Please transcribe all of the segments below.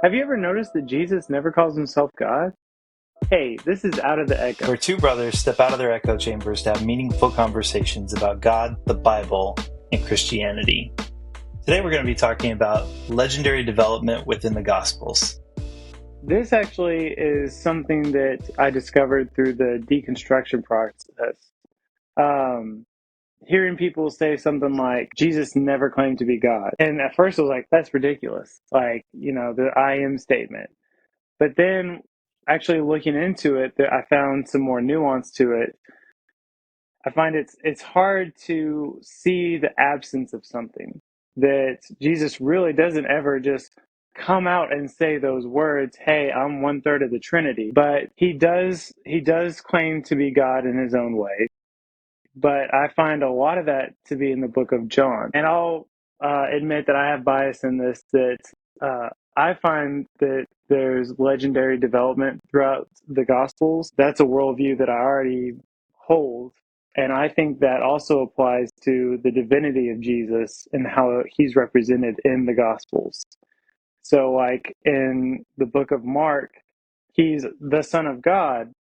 Have you ever noticed that Jesus never calls himself God? Hey, this is Out of the Echo. Where two brothers step out of their echo chambers to have meaningful conversations about God, the Bible, and Christianity. Today we're going to be talking about legendary development within the Gospels. This actually is something that I discovered through the deconstruction process. Um, Hearing people say something like, Jesus never claimed to be God. And at first I was like, that's ridiculous. Like, the I am statement. But then actually looking into it, I found some more nuance to it. I find it's hard to see the absence of something, that Jesus really doesn't ever just come out and say those words, hey, I'm one third of the Trinity. But he does claim to be God in his own way. But I find a lot of that to be in the book of John. And I'll admit that I have bias in this, that I find that there's legendary development throughout the Gospels. That's a worldview that I already hold. And I think that also applies to the divinity of Jesus and how he's represented in the Gospels. So, like in the book of Mark, he's the Son of God,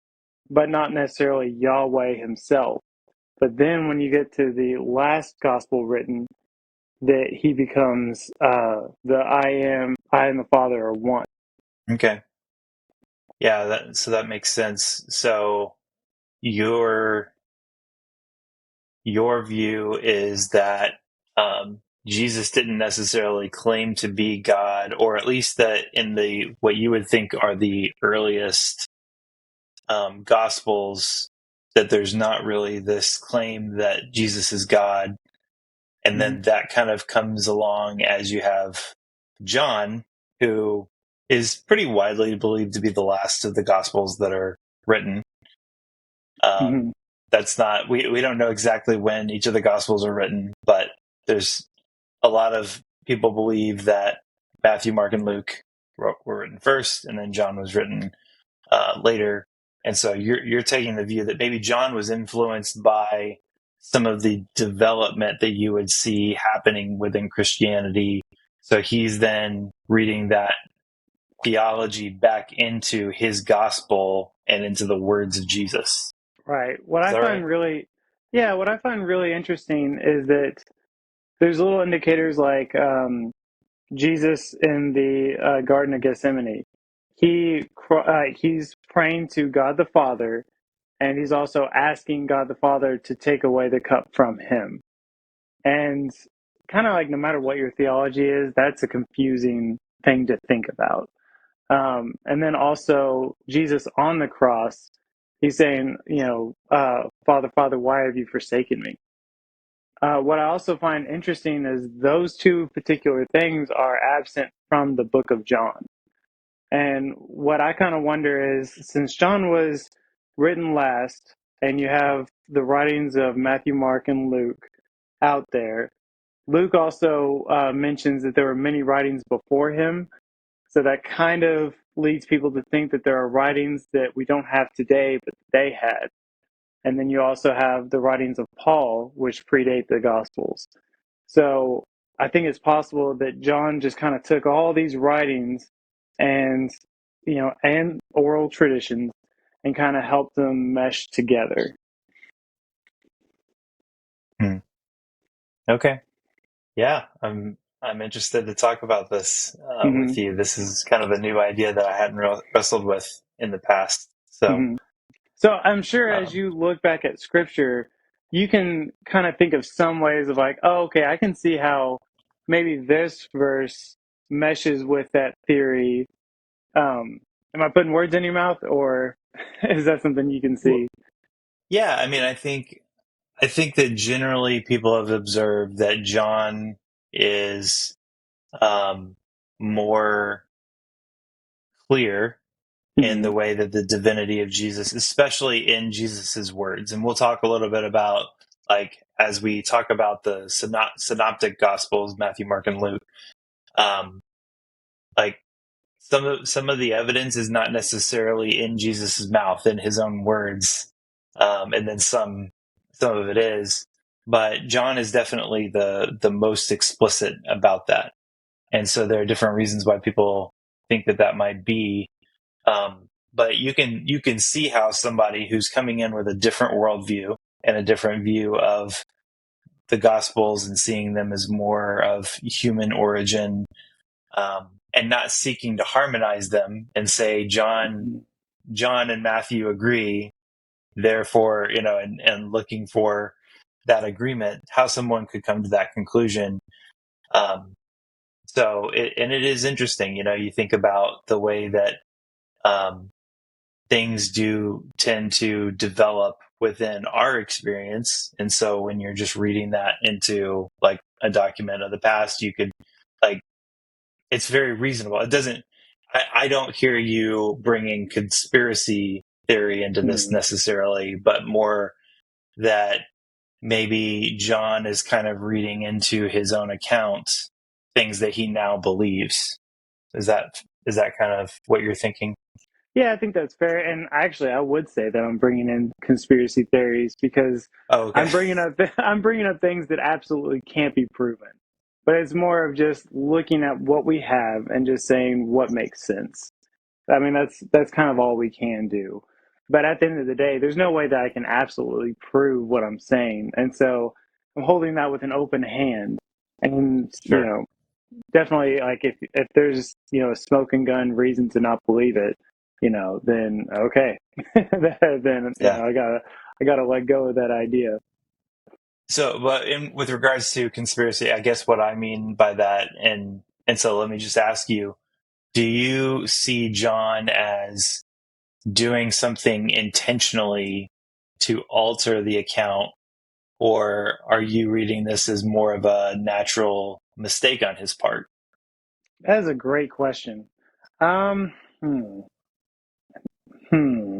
but not necessarily Yahweh himself. But then when you get to the last gospel written, that he becomes the I and the Father are one. Okay. Yeah, that makes sense. So your view is that Jesus didn't necessarily claim to be God, or at least that in the what you would think are the earliest Gospels, that there's not really this claim that Jesus is God. And Mm-hmm. then that kind of comes along as you have John, who is pretty widely believed to be the last of the Gospels that are written. Mm-hmm. That's not, we don't know exactly when each of the Gospels are written, but there's a lot of people believe that Matthew, Mark, and Luke were written first, and then John was written later. And so you're taking the view that maybe John was influenced by some of the development that you would see happening within Christianity. So he's then reading that theology back into his gospel and into the words of Jesus. Right. Is that right? What I find really interesting is that there's little indicators like Jesus in the Garden of Gethsemane. He's praying to God the Father, and he's also asking God the Father to take away the cup from him. And kind of like no matter what your theology is, that's a confusing thing to think about. And then also Jesus on the cross, he's saying, Father, Father, why have you forsaken me? What I also find interesting is those two particular things are absent from the book of John. And what I kind of wonder is, since John was written last, and you have the writings of Matthew, Mark, and Luke out there, Luke also mentions that there were many writings before him. So that kind of leads people to think that there are writings that we don't have today, but they had. And then you also have the writings of Paul, which predate the Gospels. So I think it's possible that John just kind of took all these writings and, and oral traditions and kind of helped them mesh together. Hmm. Okay. Yeah, I'm interested to talk about this Mm-hmm. with you. This is kind of a new idea that I hadn't wrestled with in the past. So, Mm-hmm. So I'm sure as um, you look back at scripture, you can kind of think of some ways of like, oh, okay, I can see how maybe this verse meshes with that theory. Am I putting words in your mouth, or is that something you can well, see? yeah, I mean, I think that generally people have observed that John is um, more clear in Mm-hmm. the way that the divinity of Jesus, especially in Jesus's words. And we'll talk a little bit about, like, as we talk about the synoptic gospels, Matthew, Mark, and Luke, um, like some of the evidence is not necessarily in Jesus's mouth, in his own words. And then some of it is, but John is definitely the most explicit about that. And so there are different reasons why people think that that might be. But you can see how somebody who's coming in with a different worldview and a different view of the Gospels and seeing them as more of human origin, and not seeking to harmonize them and say John and Matthew agree, therefore, and looking for that agreement, how someone could come to that conclusion. Um, and it is interesting, you think about the way that um, things do tend to develop within our experience. And so when you're just reading that into like a document of the past, you could like, it's very reasonable. It doesn't, I don't hear you bringing conspiracy theory into this Mhm. necessarily, but more that maybe John is kind of reading into his own account things that he now believes. Is that kind of what you're thinking? Yeah, I think that's fair. And actually, I would say that I'm bringing in conspiracy theories because Oh, okay. I'm bringing up things that absolutely can't be proven. But it's more of just looking at what we have and just saying what makes sense. I mean, that's kind of all we can do. But at the end of the day, there's no way that I can absolutely prove what I'm saying. And so I'm holding that with an open hand. And, Sure. definitely like if there's a smoking gun reason to not believe it, then okay. Then Yeah. I gotta let go of that idea. So, but with regards to conspiracy, I guess what I mean by that, and so let me just ask you: do you see John as doing something intentionally to alter the account, or are you reading this as more of a natural mistake on his part? That is a great question. um hmm, hmm.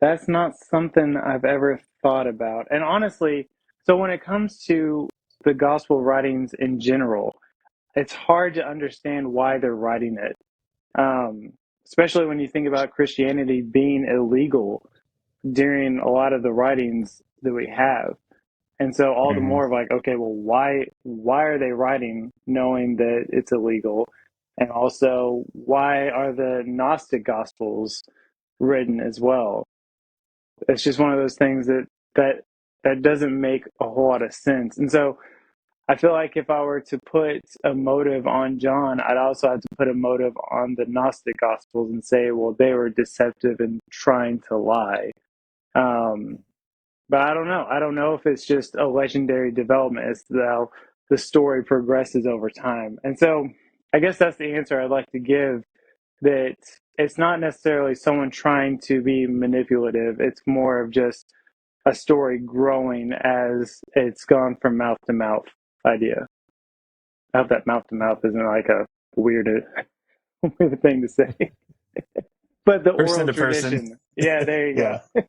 That's not something I've ever thought about. And honestly, so when it comes to the gospel writings in general, it's hard to understand why they're writing it. Um, Especially when you think about Christianity being illegal during a lot of the writings that we have. And so all the Hmm. more of like, okay, well, why are they writing knowing that it's illegal? And also, why are the Gnostic Gospels written as well? It's just one of those things that that doesn't make a whole lot of sense. And so I feel like if I were to put a motive on John, I'd also have to put a motive on the Gnostic Gospels and say, well, they were deceptive and trying to lie. Um, but I don't know. I don't know if it's just a legendary development as to how the story progresses over time. And so I guess that's the answer I'd like to give, that it's not necessarily someone trying to be manipulative. It's more of just a story growing as it's gone from mouth to mouth idea. I hope that mouth to mouth isn't like a weird, weird thing to say. But the Person oral to person. tradition. Yeah, there you Yeah. go.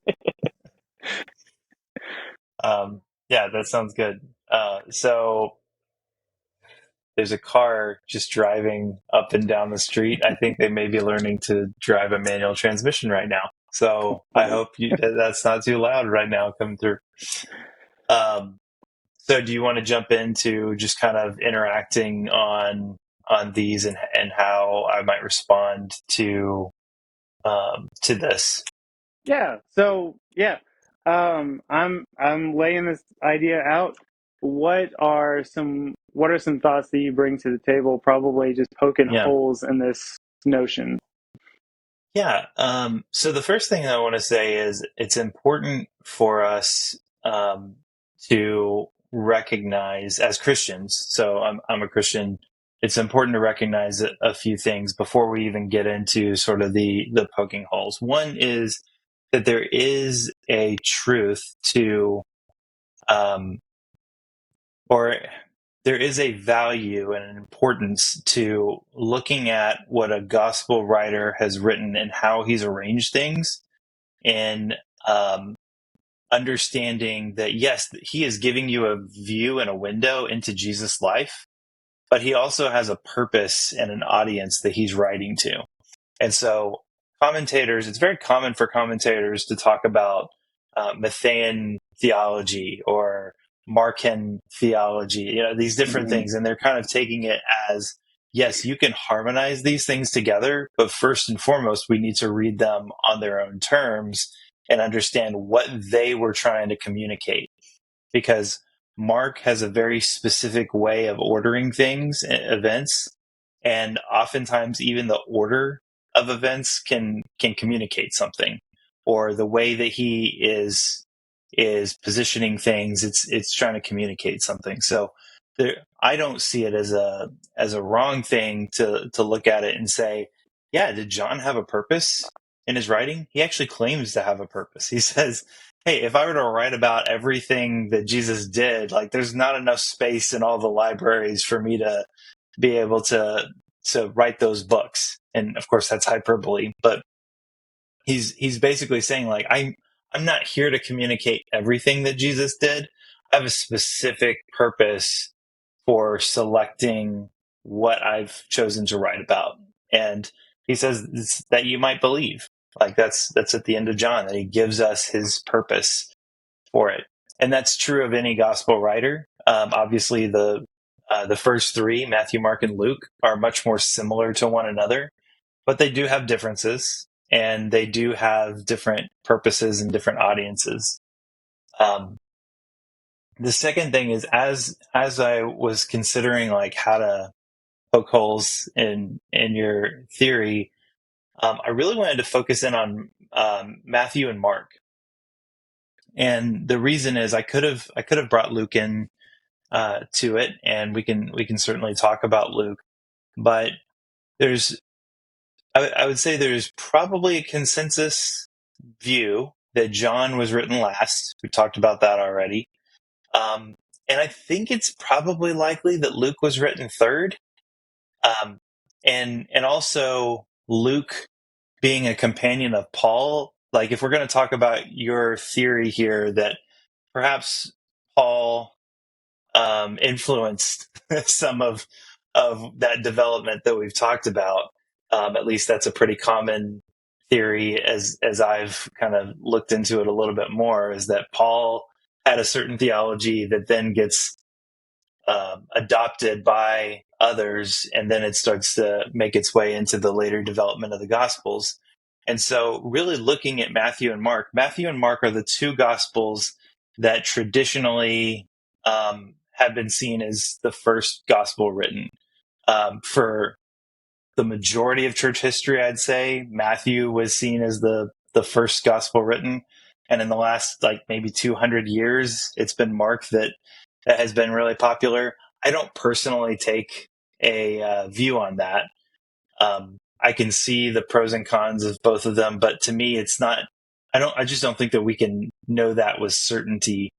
Yeah, that sounds good. So there's a car just driving up and down the street. I think they may be learning to drive a manual transmission right now. So I Funny. hope that's not too loud right now coming through. Um, so do you want to jump into just kind of interacting on these and how I might respond to this? Yeah. So yeah, I'm laying this idea out. What are some thoughts that you bring to the table? Probably just poking Yeah. holes in this notion. Yeah. So the first thing I want to say is it's important for us to recognize as Christians. So I'm a Christian. It's important to recognize a few things before we even get into sort of the poking holes. One is that there is a truth to, um, or there is a value and an importance to looking at what a gospel writer has written and how he's arranged things, and um, understanding that yes, he is giving you a view and a window into Jesus' life, but he also has a purpose and an audience that he's writing to. And so, commentators, it's very common for commentators to talk about Matthean theology or Markan theology, these different Hmm. things, and they're kind of taking it as yes, you can harmonize these things together, but first and foremost, we need to read them on their own terms and understand what they were trying to communicate. Because Mark has a very specific way of ordering things, events, and oftentimes even the order of events can communicate something, or the way that he is positioning things. It's trying to communicate something. So I don't see it as a wrong thing to look at it and say, yeah, did John have a purpose in his writing? He actually claims to have a purpose. He says, hey, if I were to write about everything that Jesus did, like there's not enough space in all the libraries for me to be able to write those books. And of course that's hyperbole, but he's basically saying like I'm not here to communicate everything that Jesus did. I have a specific purpose for selecting what I've chosen to write about. And he says that you might believe. Like that's at the end of John, that he gives us his purpose for it. And that's true of any gospel writer. Obviously, the first three, Matthew, Mark, and Luke, are much more similar to one another, but they do have differences, and they do have different purposes and different audiences. Um, the second thing is, as I was considering like how to poke holes in your theory, I really wanted to focus in on Matthew and Mark. And the reason is I could have brought Luke in to it, and we can certainly talk about Luke. But there's I would say there's probably a consensus view that John was written last. We talked about that already, um, and I think it's probably likely that Luke was written third, um, and also Luke being a companion of Paul. Like if we're going to talk about your theory here that perhaps Paul influenced some of that development that we've talked about. At least that's a pretty common theory as I've kind of looked into it a little bit more, is that Paul had a certain theology that then gets adopted by others, and then it starts to make its way into the later development of the Gospels. And so, really looking at Matthew and Mark are the two Gospels that traditionally have been seen as the first Gospel written. For the majority of church history, I'd say Matthew was seen as the first Gospel written. And in the last like maybe 200 years, it's been Mark that has been really popular. I don't personally take a view on that. I can see the pros and cons of both of them, but to me, it's not. I just don't think that we can know that with certainty.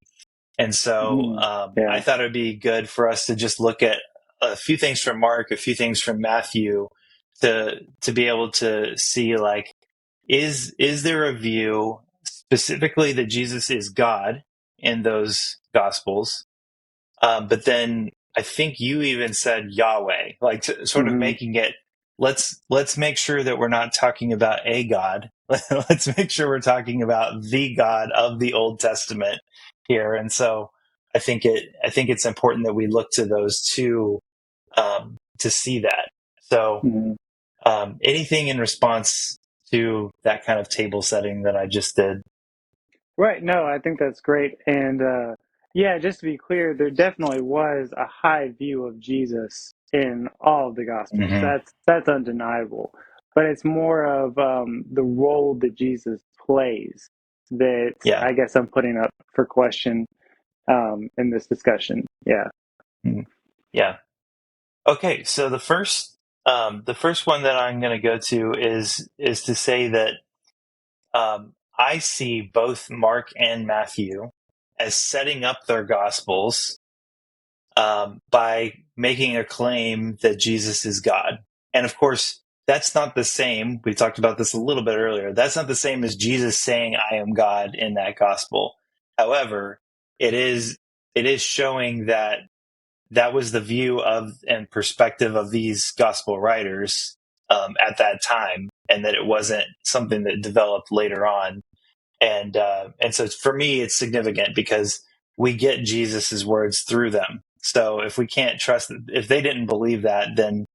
And so Mm, I yeah. thought it would be good for us to just look at a few things from Mark, a few things from Matthew, to be able to see like is there a view specifically that Jesus is God in those Gospels? But then I think you even said Yahweh, like sort of Hmm. making it. Let's make sure that we're not talking about a God. Let's make sure we're talking about the God of the Old Testament here. And so I think it's important that we look to those two to see that. So Hmm. anything in response to that kind of table setting that I just did? Right. No, I think that's great. And yeah, just to be clear, there definitely was a high view of Jesus in all of the Gospels. Hmm. That's undeniable. But it's more of the role that Jesus plays that Yeah. I guess I'm putting up for question in this discussion. Yeah. Mhm. Yeah. Okay, so the first one that I'm going to go to is to say that I see both Mark and Matthew as setting up their gospels by making a claim that Jesus is God, and of course that's not the same. We talked about this a little bit earlier. That's not the same as Jesus saying "I am God" in that gospel. However, it is it is showing that that was the view of and perspective of these gospel writers at that time, and that it wasn't something that developed later on. And so for me, it's significant because we get Jesus's words through them. So if we can't trust, if they didn't believe that, then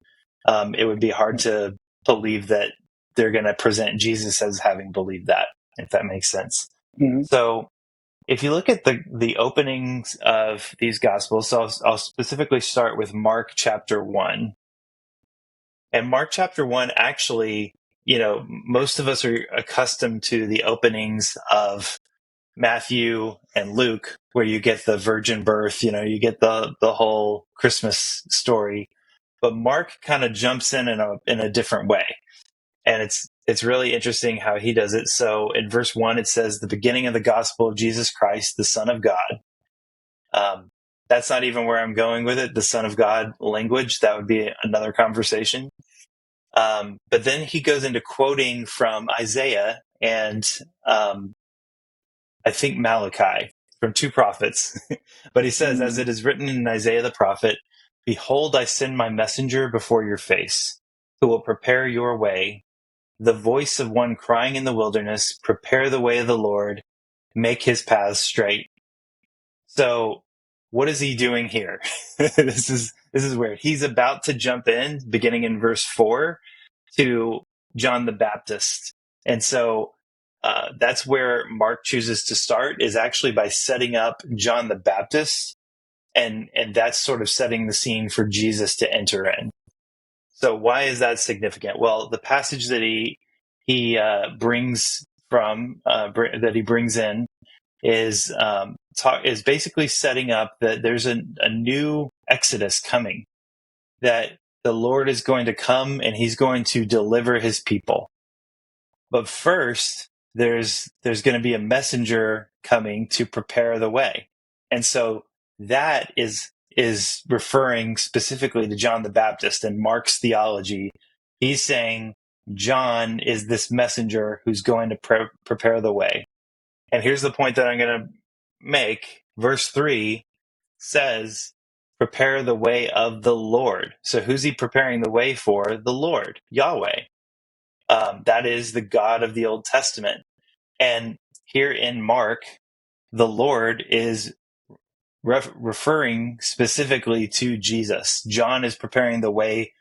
it would be hard to believe that they're going to present Jesus as having believed that, if that makes sense. Mm-hmm. So if you look at the openings of these gospels, so I'll specifically start with Mark chapter 1. And Mark chapter 1 actually, most of us are accustomed to the openings of Matthew and Luke, where you get the virgin birth, you get the whole Christmas story. But Mark kind of jumps in a different way. And it's really interesting how he does it. So in verse 1, it says, the beginning of the gospel of Jesus Christ, the Son of God. Um, that's not even where I'm going with it. The Son of God language, that would be another conversation. But then he goes into quoting from Isaiah and I think Malachi, from two prophets. But he says, as it is written in Isaiah the prophet, behold, I send my messenger before your face, who will prepare your way, the voice of one crying in the wilderness, prepare the way of the Lord, make his paths straight. So what is he doing here? This is weird. He's about to jump in, beginning in verse 4, to John the Baptist. And so that's where Mark chooses to start, is actually by setting up John the Baptist. And that's sort of setting the scene for Jesus to enter in. So why is that significant? Well, the passage that he brings from that he brings in is basically setting up that there's a new Exodus coming, that the Lord is going to come and he's going to deliver his people. But first, there's going to be a messenger coming to prepare the way. And so that is referring specifically to John the Baptist and Mark's theology. He's saying John is this messenger who's going to prepare the way. And here's the point that I'm going to make. Verse 3 says, prepare the way of the Lord. So who's he preparing the way for? The Lord, Yahweh. That is the God of the Old Testament. And here in Mark, the Lord is referring specifically to Jesus. John is preparing the way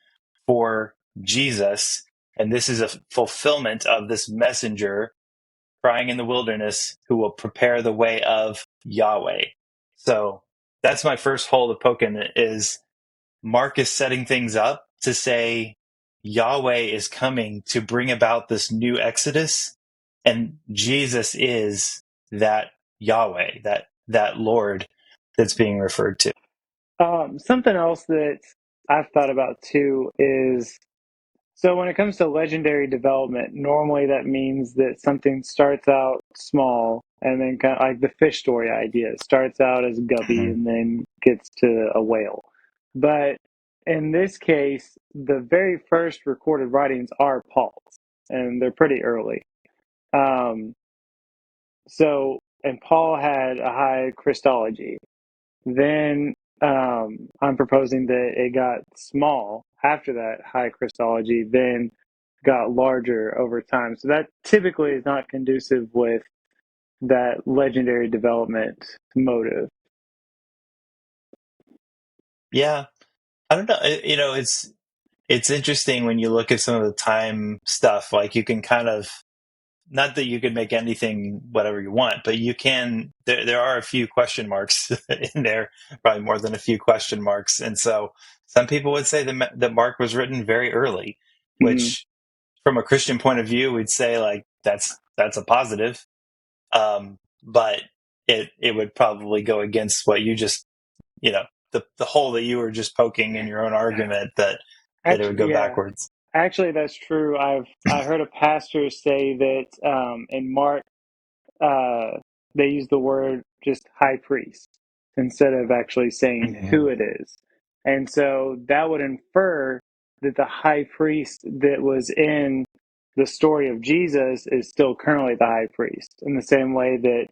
for Jesus. And this is a fulfillment of this messenger crying in the wilderness who will prepare the way of Yahweh. So that's my first hole to poke in, is Mark is setting things up to say Yahweh is coming to bring about this new Exodus, and Jesus is that Yahweh, that Lord that's being referred to. Something else that I've thought about too is, so when it comes to legendary development, normally that means that something starts out small and then kind of like the fish story idea. It starts out as a guppy Mhm. and then gets to a whale. But in this case, the very first recorded writings are Paul's, and they're pretty early. Um, and Paul had a high Christology. Then I'm proposing that it got small after that high Christology, then got larger over time. So that typically is not conducive with that legendary development motive. Yeah, I don't know. It's interesting when you look at some of the time stuff. Like, you can kind of, not that you can make anything whatever you want, but you can. There are a few question marks in there, probably more than a few question marks. And so some people would say that Mark was written very early, Mm-hmm. which, from a Christian point of view, we'd say like that's a positive. But it would probably go against what you just, the hole that you were just poking in your own argument, that it would Actually, go yeah, backwards. actually, that's true. I heard a pastor say that in Mark uh, they use the word just high priest instead of actually saying who Mhm. it is. And so that would infer that the high priest that was in the story of Jesus is still currently the high priest. In the same way that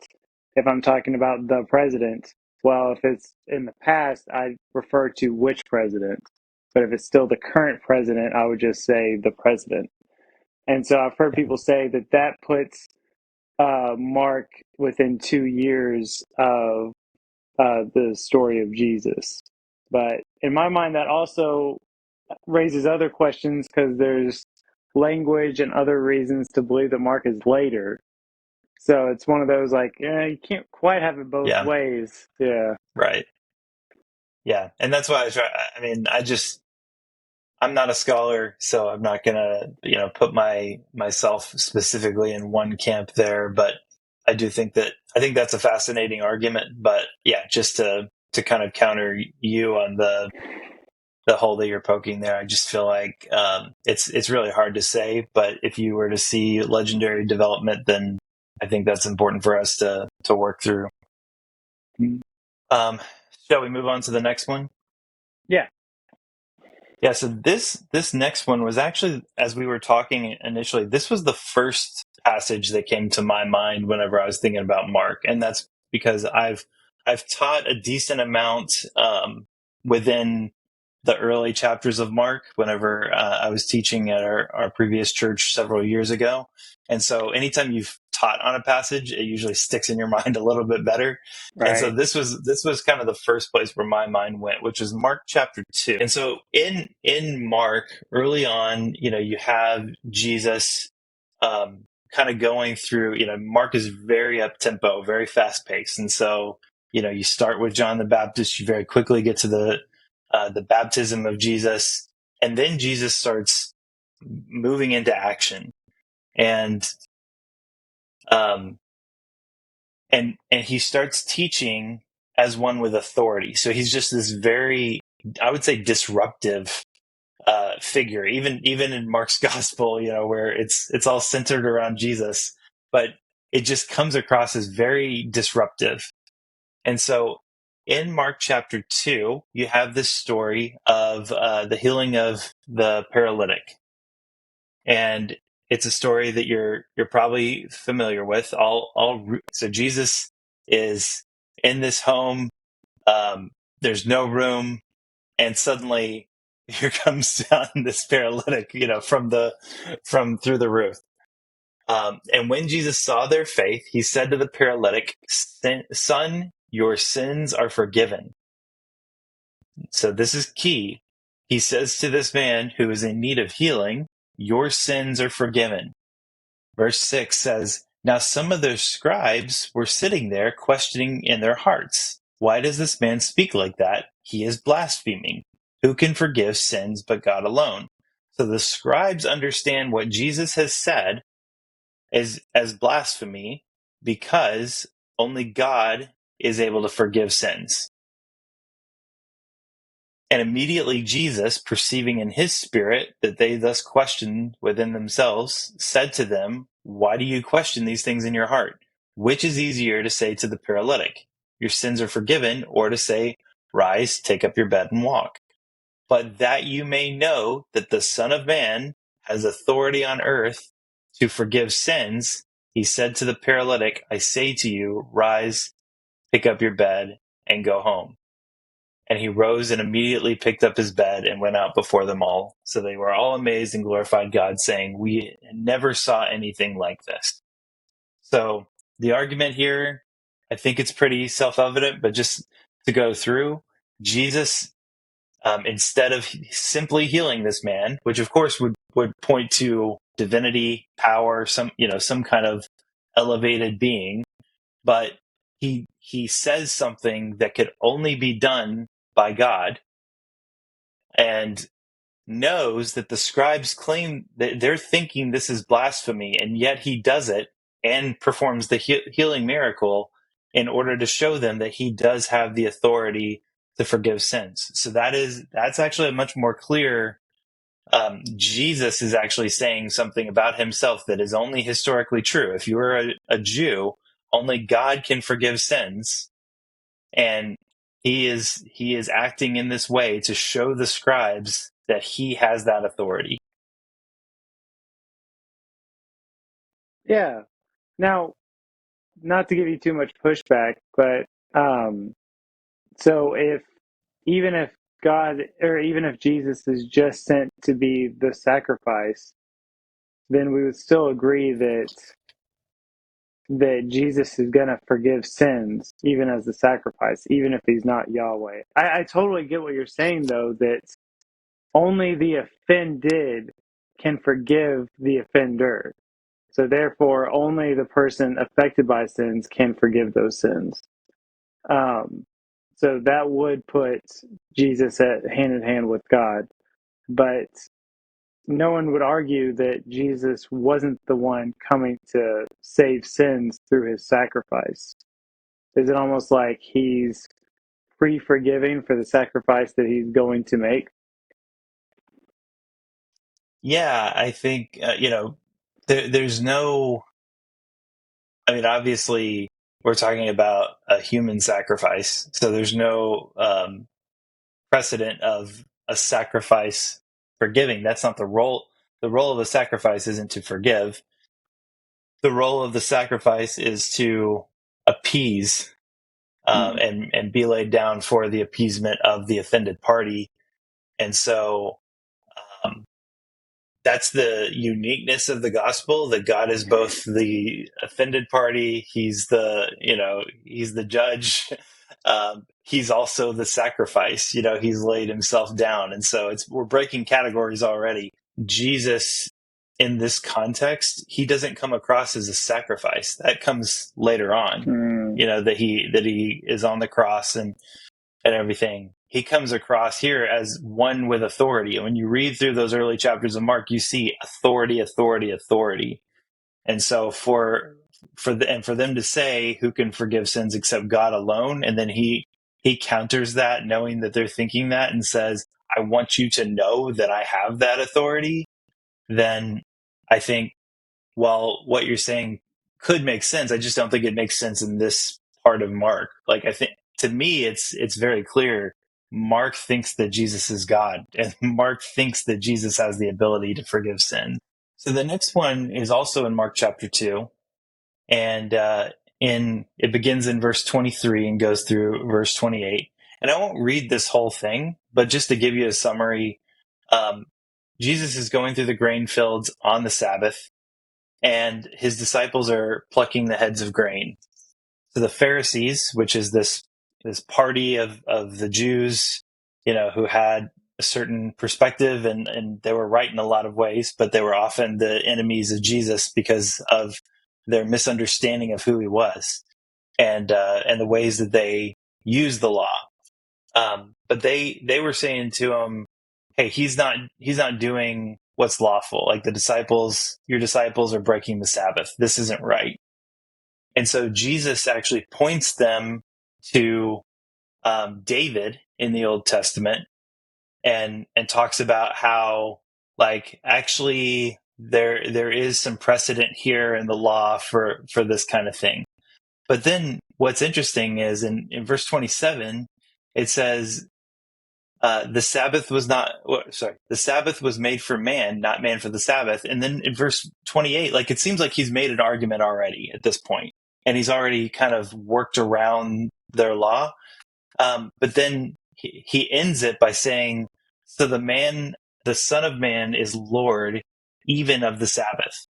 if I'm talking about the president, well, if it's in the past, I refer to which president. But if it's still the current president, I would just say the president. And so I've heard people say that that puts Mark within 2 years of the story of Jesus. But in my mind, that also raises other questions because there's language and other reasons to believe that Mark is later. So it's one of those like, you can't quite have it both Yeah, ways. Yeah. right. Yeah, and that's why I try. I mean, I'm not a scholar, so I'm not gonna, put myself specifically in one camp there. But I think that's a fascinating argument. But yeah, just to kind of counter you on the hole that you're poking there, I just feel like it's really hard to say. But if you were to see legendary development, then I think that's important for us to work through. Um, shall we move on to the next one? Yeah. Yeah, so this next one was actually, as we were talking initially, this was the first passage that came to my mind whenever I was thinking about Mark, and that's because I've taught a decent amount within the early chapters of Mark whenever I was teaching at our previous church several years ago. And so anytime you've taught on a passage, it usually sticks in your mind a little bit better. And so Right. this was kind of the first place where my mind went, which is Mark chapter 2. And so in Mark, early on, you have Jesus kind of going through, Mark is very up tempo, very fast paced. And so, you start with John the Baptist, you very quickly get to the baptism of Jesus, and then Jesus starts moving into action, and um, and he starts teaching as one with authority. So he's just this very, I would say, disruptive figure. Even in Mark's gospel, where it's all centered around Jesus, but it just comes across as very disruptive. And so in Mark chapter 2, you have this story of the healing of the paralytic. And it's a story that you're probably familiar with. So Jesus is in this home. There's no room, and suddenly here comes down this paralytic, from through the roof. And when Jesus saw their faith, he said to the paralytic, "Son, your sins are forgiven." So this is key. He says to this man who is in need of healing, "Your sins are forgiven." Verse 6 says, "Now some of the scribes were sitting there questioning in their hearts, 'Why does this man speak like that? He is blaspheming. Who can forgive sins but God alone?'" So the scribes understand what Jesus has said as blasphemy because only God is able to forgive sins. And immediately Jesus, perceiving in his spirit that they thus questioned within themselves, said to them, "Why do you question these things in your heart? Which is easier to say to the paralytic, 'Your sins are forgiven,' or to say, 'Rise, take up your bed and walk'? But that you may know that the Son of Man has authority on earth to forgive sins," he said to the paralytic, "I say to you, rise, pick up your bed, and go home." And he rose and immediately picked up his bed and went out before them all. So they were all amazed and glorified God, saying, "We never saw anything like this." So the argument here, I think it's pretty self evident, but just to go through, Jesus, instead of simply healing this man, which of course would point to divinity, power, some kind of elevated being, but he says something that could only be done by God, and knows that the scribes claim that they're thinking this is blasphemy, and yet he does it and performs the healing miracle in order to show them that he does have the authority to forgive sins. So that's actually a much more clear. Jesus is actually saying something about himself that is only historically true. If you were a Jew, only God can forgive sins, and he is acting in this way to show the scribes that he has that authority. Yeah. Now, not to give you too much pushback, but so even if God or even if Jesus is just sent to be the sacrifice, then we would still agree that Jesus is going to forgive sins even as the sacrifice, even if he's not Yahweh. I totally get what you're saying though, that only the offended can forgive the offender. So therefore, only the person affected by sins can forgive those sins. Um, so that would put Jesus at hand in hand with God. But no one would argue that Jesus wasn't the one coming to save sins through his sacrifice. Is it almost like he's free forgiving for the sacrifice that he's going to make? Yeah, I think, there's no, I mean, obviously, we're talking about a human sacrifice. So there's no precedent of a sacrifice forgiving. That's not the role. The role of a sacrifice isn't to forgive. The role of the sacrifice is to appease, Mm. and be laid down for the appeasement of the offended party. And so, um, that's the uniqueness of the gospel, that God is both the offended party, he's the judge, he's also the sacrifice. He's laid himself down. And so we're breaking categories already. Jesus, in this context, he doesn't come across as a sacrifice. That comes later on, Mm. that he is on the cross and everything. He comes across here as one with authority. And when you read through those early chapters of Mark, you see authority, authority, authority. And so for them to say, who can forgive sins except God alone, and then he counters that, knowing that they're thinking that, and says, I want you to know that I have that authority. Then I think, well, what you're saying could make sense. I just don't think it makes sense in this part of Mark. Like, I think, to me, it's very clear. Mark thinks that Jesus is God, and Mark thinks that Jesus has the ability to forgive sin. So the next one is also in Mark chapter 2, and in it begins in verse 23 and goes through verse 28. And I won't read this whole thing, but just to give you a summary, um, Jesus is going through the grain fields on the Sabbath, and his disciples are plucking the heads of grain. So the Pharisees, which is this party of the Jews, who had a certain perspective, and they were right in a lot of ways, but they were often the enemies of Jesus because of their misunderstanding of who he was, and the ways that they used the law. But they were saying to him, "Hey, he's not doing what's lawful. Like your disciples are breaking the Sabbath. This isn't right." And so Jesus actually points them to David in the Old Testament, and talks about how, like, actually there is some precedent here in the law for this kind of thing. But then what's interesting is in verse 27, it says, the Sabbath was made for man, not man for the Sabbath. And then in verse 28, like, it seems like he's made an argument already at this point, and he's already kind of worked around their law. But then he ends it by saying, so the Son of Man is Lord even of the Sabbath.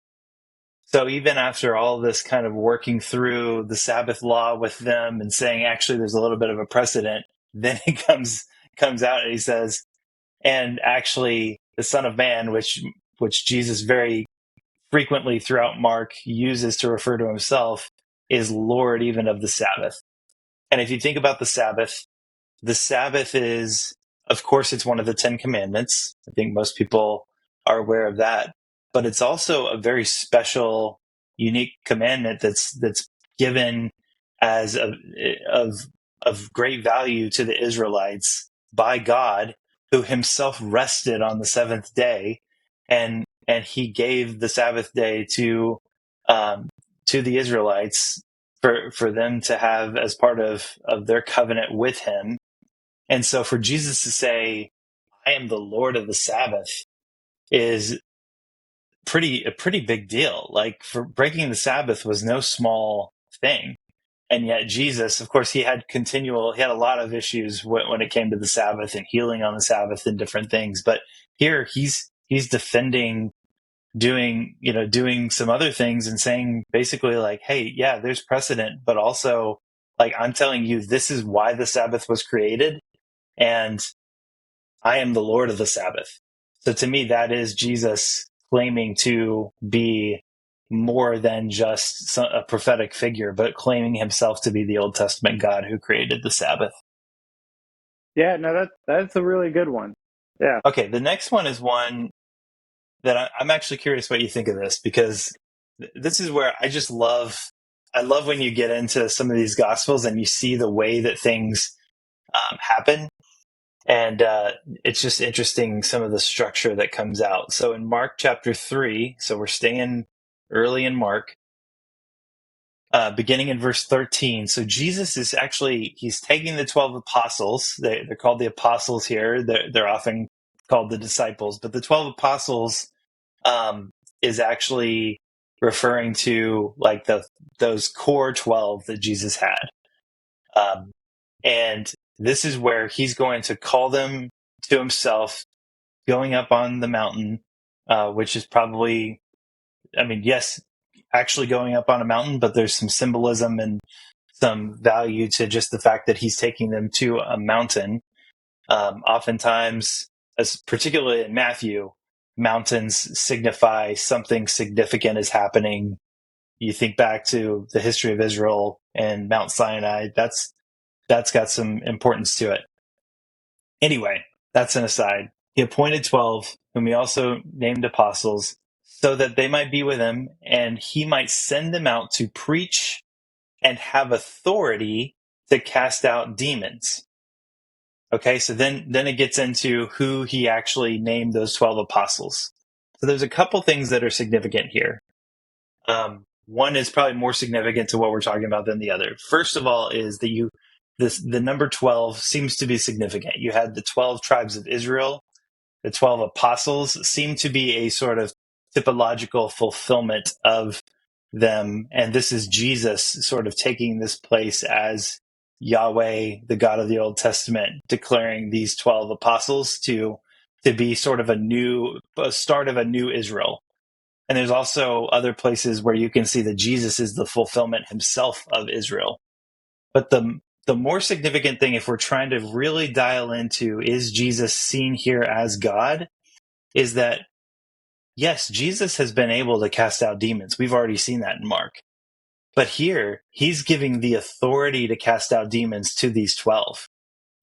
So even after all this kind of working through the Sabbath law with them and saying, actually, there's a little bit of a precedent, then he comes out and he says, and actually the Son of Man, which Jesus very frequently throughout Mark uses to refer to himself, is Lord even of the Sabbath. And if you think about the Sabbath is, of course, it's one of the Ten Commandments. I think most people are aware of that. But it's also a very special, unique commandment that's given as of great value to the Israelites by God, who himself rested on the seventh day, and he gave the Sabbath day to the Israelites for them to have as part of their covenant with him. And so for Jesus to say, I am the Lord of the Sabbath, is a pretty big deal. Like, for breaking the Sabbath was no small thing. And yet Jesus, of course, he had a lot of issues when it came to the Sabbath and healing on the Sabbath and different things. But here he's defending doing some other things and saying basically, like, hey, yeah, there's precedent, but also, like, I'm telling you, this is why the Sabbath was created. And I am the Lord of the Sabbath. So to me, that is Jesus claiming to be more than just a prophetic figure, but claiming himself to be the Old Testament God who created the Sabbath. Yeah, no, that's a really good one. Yeah. Okay, the next one is one that I'm actually curious what you think of this, because this is where I love when you get into some of these gospels and you see the way that things happen. And it's just interesting, some of the structure that comes out. So in Mark chapter 3, so we're staying early in Mark, beginning in verse 13. So Jesus is actually, he's taking the 12 apostles. They're called the apostles here. They're often called the disciples. But the 12 apostles is actually referring to like those core 12 that Jesus had. Um, and this is where he's going to call them to himself, going up on the mountain, which is probably, I mean, yes, actually going up on a mountain, but there's some symbolism and some value to just the fact that he's taking them to a mountain. Oftentimes, as particularly in Matthew, mountains signify something significant is happening. You think back to the history of Israel and Mount Sinai. That's got some importance to it. Anyway, that's an aside. He appointed 12, whom he also named apostles, so that they might be with him, and he might send them out to preach and have authority to cast out demons. Okay, so then it gets into who he actually named those 12 apostles. So there's a couple things that are significant here. One is probably more significant to what we're talking about than the other. First of all, is that the number 12 seems to be significant. You had the 12 tribes of Israel, the 12 apostles seem to be a sort of typological fulfillment of them. And this is Jesus sort of taking this place as Yahweh, the God of the Old Testament, declaring these 12 apostles to be sort of a start of a new Israel. And there's also other places where you can see that Jesus is the fulfillment himself of Israel. But the more significant thing, if we're trying to really dial into, is Jesus seen here as God, is that, yes, Jesus has been able to cast out demons. We've already seen that in Mark. But here, he's giving the authority to cast out demons to these 12.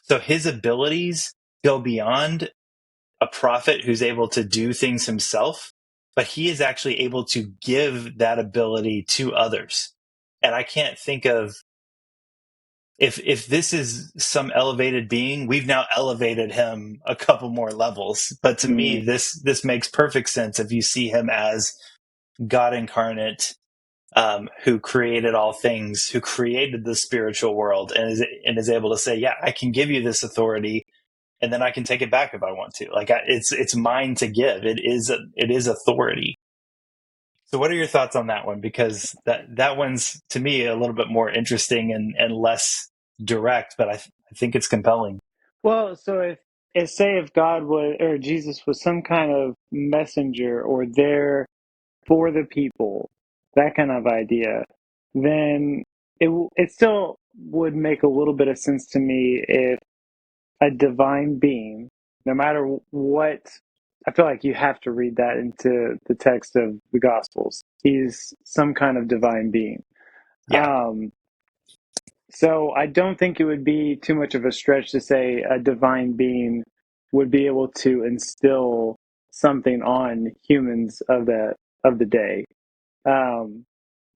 So his abilities go beyond a prophet who's able to do things himself, but he is actually able to give that ability to others. And I can't think of, if this is some elevated being, we've now elevated him a couple more levels. But to me, Mm. this makes perfect sense if you see him as God incarnate, who created all things, who created the spiritual world, and is able to say, "Yeah, I can give you this authority, and then I can take it back if I want to. Like it's mine to give. It is authority." So, what are your thoughts on that one? Because that one's to me a little bit more interesting and less direct, but I think it's compelling. Well, so if say if God was or Jesus was some kind of messenger or there for the people, that kind of idea, then it still would make a little bit of sense to me if a divine being, no matter what, I feel like you have to read that into the text of the Gospels. He's some kind of divine being. Yeah. Um, so I don't think it would be too much of a stretch to say a divine being would be able to instill something on humans of the day. Um,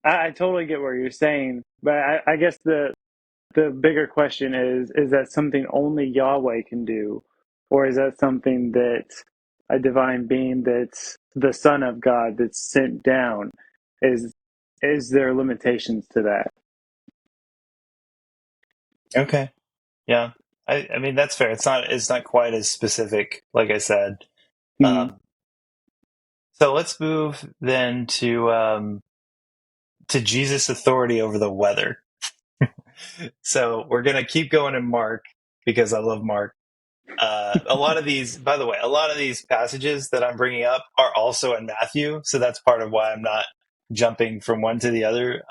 I totally get what you're saying, but I guess the bigger question is that something only Yahweh can do, or is that something that a divine being that's the Son of God that's sent down is there limitations to that? Okay. Yeah. I mean that's fair. It's not quite as specific, like I said. Mm. Um, so let's move then to Jesus' authority over the weather. So we're gonna keep going in Mark because I love Mark. A lot of these, by the way, a lot of these passages that I'm bringing up are also in Matthew, so that's part of why I'm not jumping from one to the other.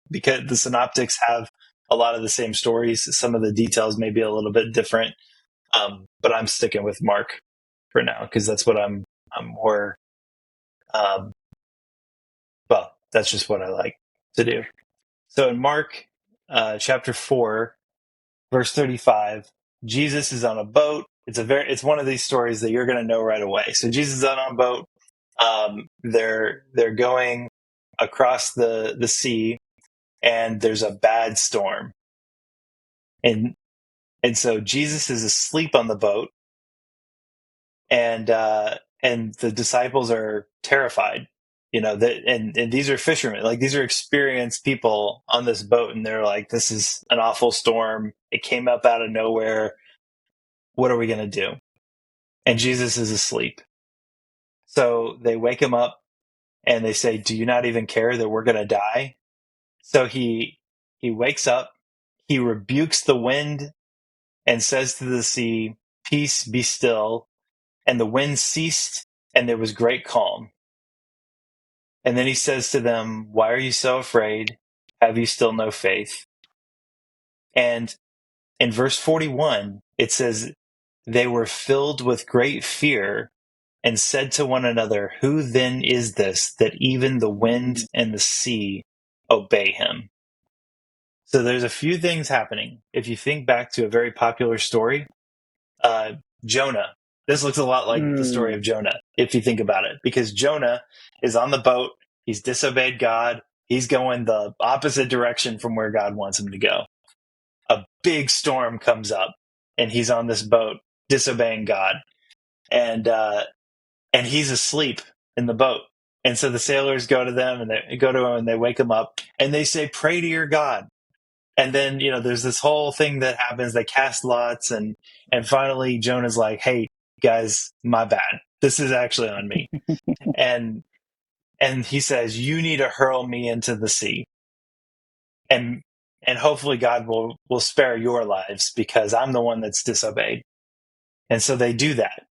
Because the synoptics have a lot of the same stories. Some of the details may be a little bit different. But I'm sticking with Mark for now because that's what I'm more. Um, well, that's just what I like to do. So in Mark chapter 4, verse 35, Jesus is on a boat. It's one of these stories that you're going to know right away. So Jesus is on a boat. They're going across the sea, and there's a bad storm, and so Jesus is asleep on the boat, and the disciples are terrified. And these are fishermen, like these are experienced people on this boat, and they're like, "This is an awful storm. It came up out of nowhere. What are we going to do?" And Jesus is asleep. So they wake him up and they say, "Do you not even care that we're going to die?" So he wakes up, he rebukes the wind and says to the sea, "Peace, be still." And the wind ceased, and there was great calm. And then he says to them, "Why are you so afraid? Have you still no faith?" And in verse 41, it says, "They were filled with great fear and said to one another, 'Who then is this that even the wind and the sea obey him?'" So there's a few things happening. If you think back to a very popular story, uh, Jonah. This looks a lot like the story Mm. of Jonah, if you think about it, because Jonah is on the boat. He's disobeyed God. He's going the opposite direction from where God wants him to go. A big storm comes up, and he's on this boat disobeying God, and he's asleep in the boat. And so the sailors go to them, and they go to him, and they wake him up, and they say, "Pray to your God." And then, there's this whole thing that happens. They cast lots, and finally Jonah's like, "Hey guys, my bad. This is actually on me." And he says, "You need to hurl me into the sea, and hopefully God will spare your lives because I'm the one that's disobeyed." And so they do that.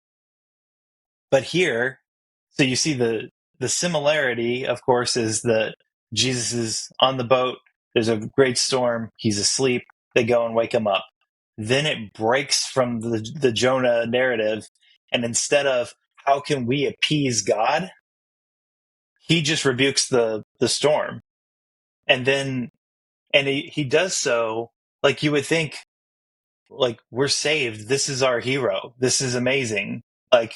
But here, so you see the similarity, of course, is that Jesus is on the boat. There's a great storm. He's asleep. They go and wake him up. Then it breaks from the Jonah narrative, and instead of how can we appease God, he just rebukes the storm, and then he does so like you would think, like, we're saved. This is our hero. This is amazing. Like,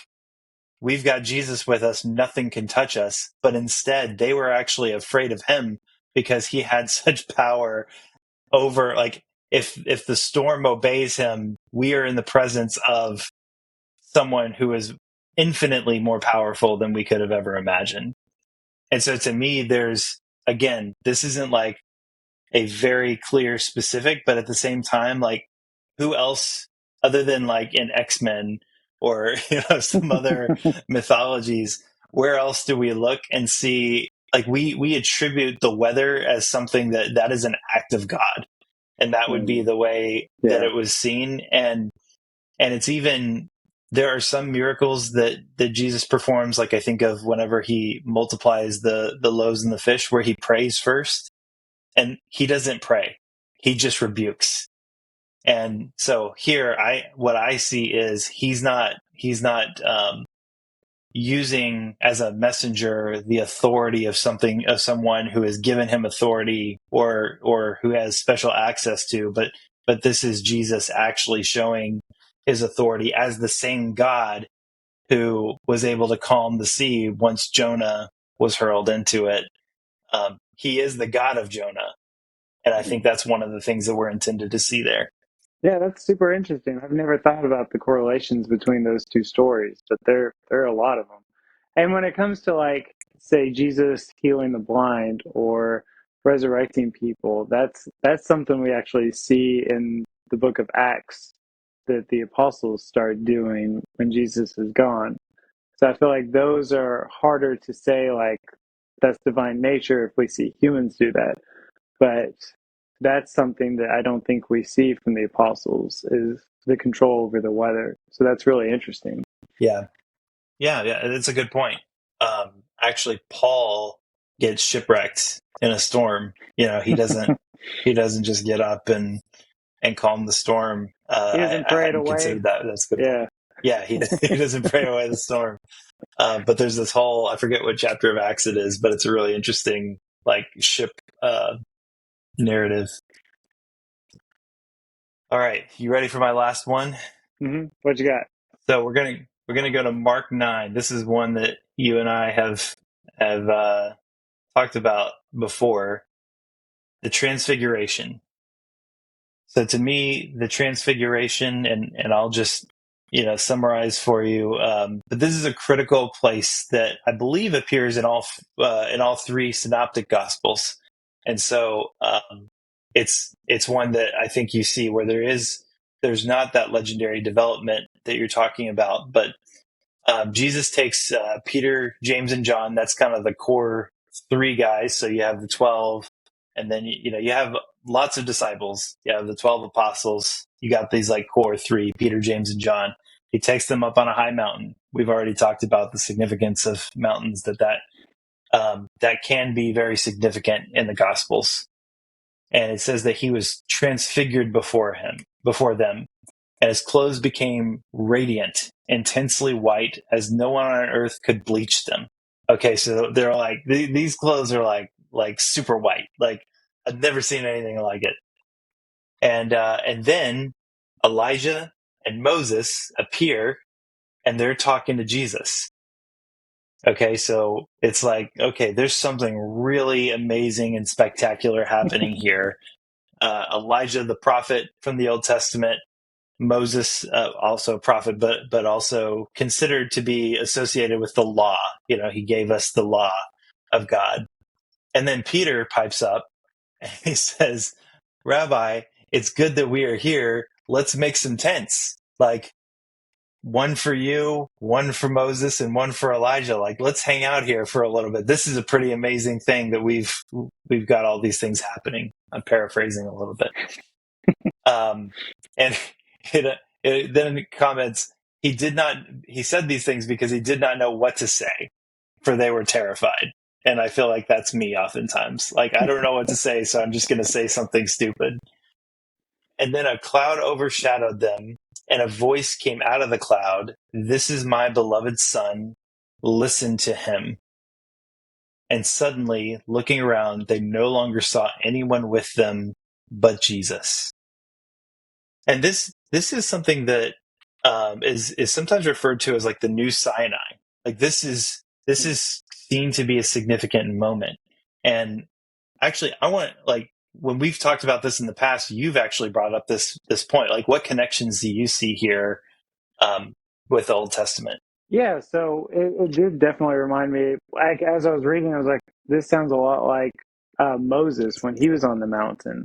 we've got Jesus with us. Nothing can touch us. But instead, they were actually afraid of him because he had such power over, like, if the storm obeys him, we are in the presence of someone who is infinitely more powerful than we could have ever imagined. And so to me, again, this isn't like a very clear specific, but at the same time, like, who else other than like in X-Men or some other mythologies, where else do we look and see, like, we attribute the weather as something that is an act of God, and that would be Mm. the way that Yeah. it was seen. And it's even, there are some miracles that Jesus performs, like I think of whenever he multiplies the loaves and the fish, where he prays first, and he doesn't pray, he just rebukes. And so here, what I see is he's not using as a messenger the authority of someone who has given him authority, or who has special access to, but this is Jesus actually showing his authority as the same God who was able to calm the sea once Jonah was hurled into it. He is the God of Jonah, and I think that's one of the things that we're intended to see there. Yeah, that's super interesting. I've never thought about the correlations between those two stories, but there are a lot of them. And when it comes to, like, say, Jesus healing the blind or resurrecting people, that's something we actually see in the book of Acts that the apostles start doing when Jesus is gone. So I feel like those are harder to say, like, that's divine nature if we see humans do that. But that's something that I don't think we see from the apostles, is the control over the weather. So that's really interesting. Yeah. Yeah, that's a good point. Actually, Paul gets shipwrecked in a storm. He doesn't just get up and calm the storm. He doesn't I pray it hadn't away. considered that. That's a good point. Yeah. Yeah, he doesn't pray away the storm. But there's this whole, I forget what chapter of Acts it is, but it's a really interesting like ship narrative. All right, you ready for my last one? What you got? So we're gonna go to Mark 9. This is one that you and I have talked about before. The Transfiguration. So to me, the Transfiguration, and I'll just summarize for you. But this is a critical place that I believe appears in all three synoptic gospels, and so it's one that I think you see where there's not that legendary development that you're talking about, but Jesus takes Peter, James, and John. That's kind of the core three guys. So you have the 12, and then you have lots of disciples. You have the 12 apostles. You got these like core three: Peter, James, and John. He takes them up on a high mountain. We've already talked about the significance of mountains. That can be very significant in the Gospels. And it says that he was transfigured before them, and his clothes became radiant, intensely white, as no one on earth could bleach them. Okay, so they're like these clothes are like super white. Like I've never seen anything like it. And then Elijah and Moses appear, and they're talking to Jesus. Okay, so it's like, okay, there's something really amazing and spectacular happening here. Elijah, the prophet from the Old Testament, Moses, also a prophet, but also considered to be associated with the law. He gave us the law of God. And then Peter pipes up and he says, "Rabbi, it's good that we are here. Let's make some tents. Like one for you, one for Moses, and one for Elijah. Like let's hang out here for a little bit. This is a pretty amazing thing that we've got all these things happening." I'm paraphrasing a little bit. And then it comments, he said these things because he did not know what to say, for they were terrified. And I feel like that's me oftentimes. Like, I don't know what to say, so I'm just going to say something stupid. And then a cloud overshadowed them, and a voice came out of the cloud. "This is my beloved son. Listen to him." And suddenly, looking around, they no longer saw anyone with them but Jesus. And this is something that is sometimes referred to as like the new Sinai. Like this is seen to be a significant moment. And actually, I want like when we've talked about this in the past, you've actually brought up this point. Like, what connections do you see here um, with the Old Testament? Yeah, so it did definitely remind me. Like as I was reading, I was like, this sounds a lot like Moses when he was on the mountain.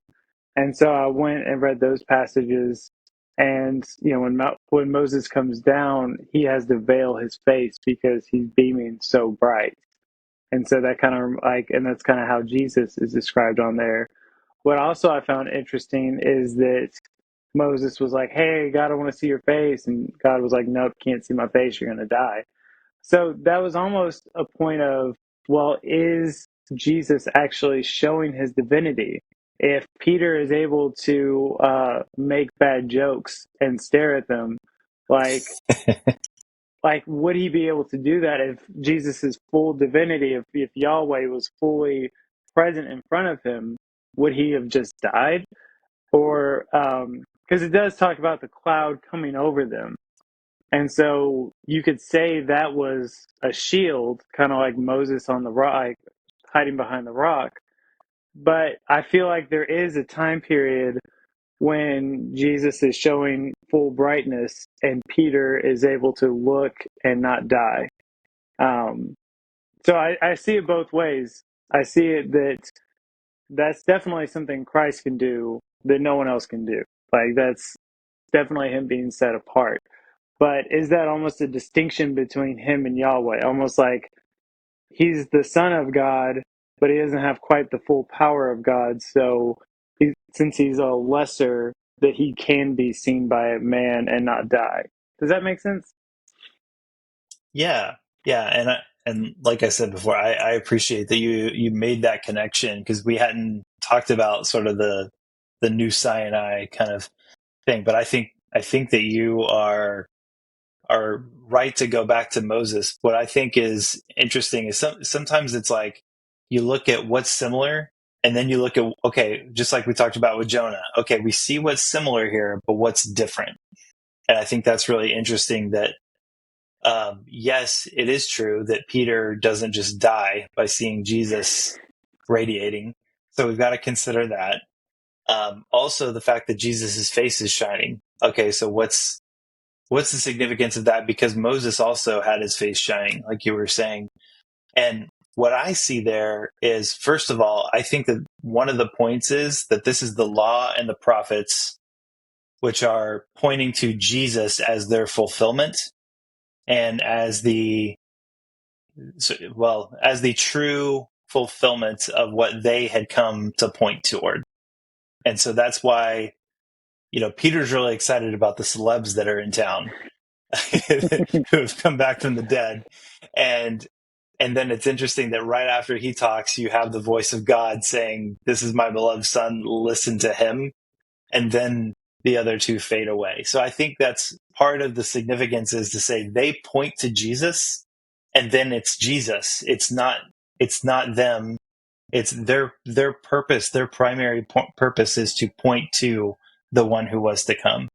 And so I went and read those passages. And when Moses comes down, he has to veil his face because he's beaming so bright. And so that kind of and that's kind of how Jesus is described on there. What also I found interesting is that Moses was like, "Hey, God, I want to see your face," and God was like, "Nope, can't see my face. You're going to die." So that was almost a point of, well, is Jesus actually showing his divinity? If Peter is able to make bad jokes and stare at them, like would he be able to do that if Jesus' full divinity, if Yahweh was fully present in front of him, would he have just died? Or because it does talk about the cloud coming over them. And so you could say that was a shield, kind of like Moses on the rock, hiding behind the rock. But I feel like there is a time period when Jesus is showing full brightness and Peter is able to look and not die. Um, so I see it both ways. I see it that's definitely something Christ can do that no one else can do. Like that's definitely him being set apart. But is that almost a distinction between him and Yahweh? Almost like he's the son of God, but he doesn't have quite the full power of God. So since he's a lesser, that he can be seen by a man and not die. Does that make sense? Yeah, yeah, and like I said before, I appreciate that you made that connection because we hadn't talked about sort of the the new Sinai kind of thing. But I think that you are right to go back to Moses. What I think is interesting is sometimes it's like you look at what's similar and then you look at, okay, just like we talked about with Jonah. Okay, we see what's similar here, but what's different? And I think that's really interesting that, yes, it is true that Peter doesn't just die by seeing Jesus radiating. So we've got to consider that. Also, the fact that Jesus' face is shining. Okay, so what's the significance of that? Because Moses also had his face shining, like you were saying. And what I see there is, first of all, I think that one of the points is that this is the law and the prophets, which are pointing to Jesus as their fulfillment and as as the true fulfillment of what they had come to point toward. And so that's why, Peter's really excited about the celebs that are in town who have come back from the dead. And and then it's interesting that right after he talks, you have the voice of God saying, "This is my beloved son, listen to him." And then the other two fade away. So I think that's part of the significance, is to say they point to Jesus and then it's Jesus. It's not them. It's their purpose, their primary purpose is to point to the one who was to come.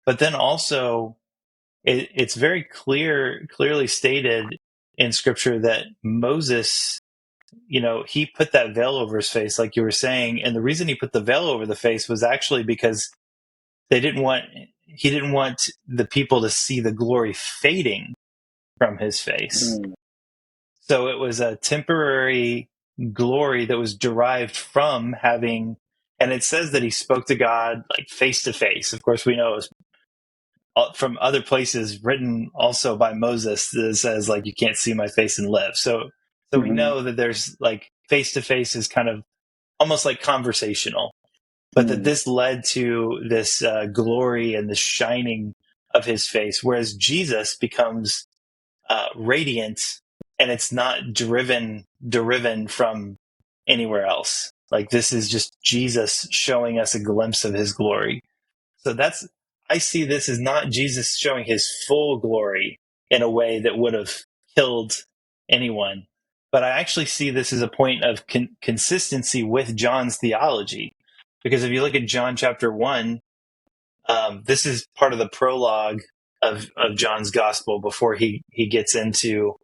But then also it's very clearly stated in scripture that Moses, he put that veil over his face, like you were saying. And the reason he put the veil over the face was actually because they didn't want, he didn't want the people to see the glory fading from his face. Mm. So it was a temporary glory that was derived from having, and it says that he spoke to God like face to face. Of course, we know it was from other places written also by Moses that says like, you can't see my face and live. So we Mhm. know that there's like face to face is kind of almost like conversational, but that Mm. this led to this glory and the shining of his face, whereas Jesus becomes radiant, and it's not driven from anywhere else. Like this is just Jesus showing us a glimpse of his glory. So I see this as not Jesus showing his full glory in a way that would have killed anyone, but I actually see this as a point of consistency with John's theology. Because if you look at John chapter 1, this is part of the prologue of John's gospel before he gets into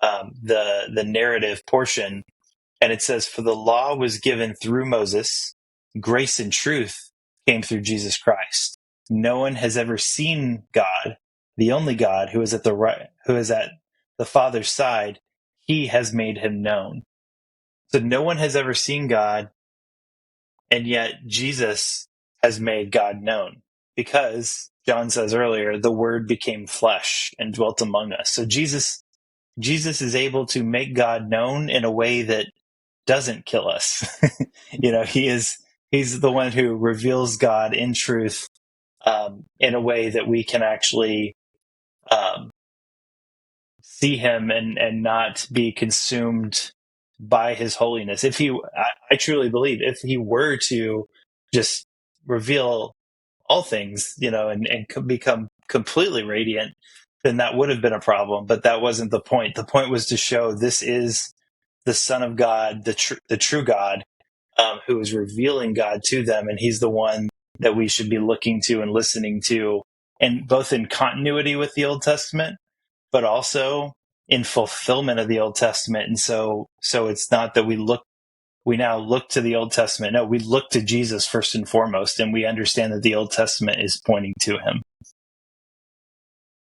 the narrative portion. And it says, "For the law was given through Moses, grace and truth came through Jesus Christ. No one has ever seen God, the only God who is at who is at the Father's side. He has made him known." So no one has ever seen God, and yet Jesus has made God known, because John says earlier, the Word became flesh and dwelt among us. So Jesus is able to make God known in a way that doesn't kill us. He's the one who reveals God in truth, in a way that we can actually um, see him and not be consumed by his holiness. I truly believe if he were to just reveal all things, and become completely radiant, then that would have been a problem. But that wasn't the point. The point was to show this is the Son of God, the true God, who is revealing God to them, and he's the one that we should be looking to and listening to, and both in continuity with the Old Testament, but also in fulfillment of the Old Testament. And so it's not that we now look to the Old Testament. No, we look to Jesus first and foremost, and we understand that the Old Testament is pointing to him.